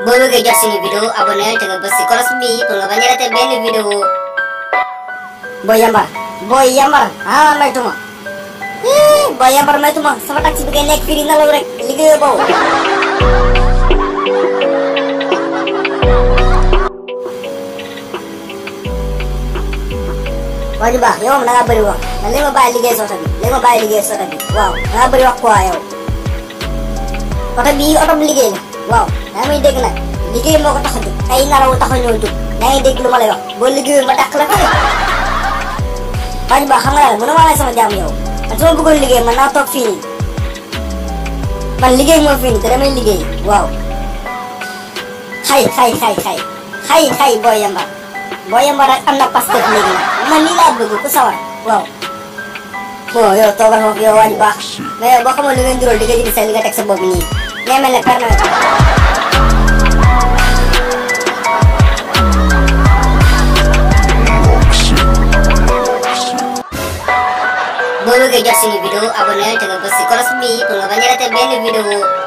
boo bëggee jot suñu vidéo abonné te nga bës ci cloche bi pour nga bañ a raté benn vidéo. Boy Yambar maytuma Boy Yambar maytuma sama taxi bi ngay nekk fii di nelaw rek liggéeyoo boobu. waa ju baax yow moom da ngaa bëri wax man li ma bàyyi liggéey soo tamit waaw da ngaa bëri wax quoi yow. oto bii oto bu liggéey la waaw daa may dégg nag liggéey moo ko tax a jóg ay naraw tax a ñëw jóg da ngay dégg lu ma lay wax boo liggéeyul ma dàq la fa. waa ju baax xam nga daal mën na maa lay sama jàmm yow man su ma bëggoon liggéey man naa toog fii nii man liggéey moo fii nii te damay liggéey waaw. xay Boy Yambar rek am na Pastef léegi nag man lii laa bëgg ku sawar waaw. bon yow toogal foofu yow waa ju baax mais yow boo xamoon li ngeen jural di nga jënd seen li nga teg sa bopp nii ngay mel ne per nawet. boo bëggee jot suñu vidéo abonné te nga bës ci cloche bi pour nga bañ a raté benn vidéo.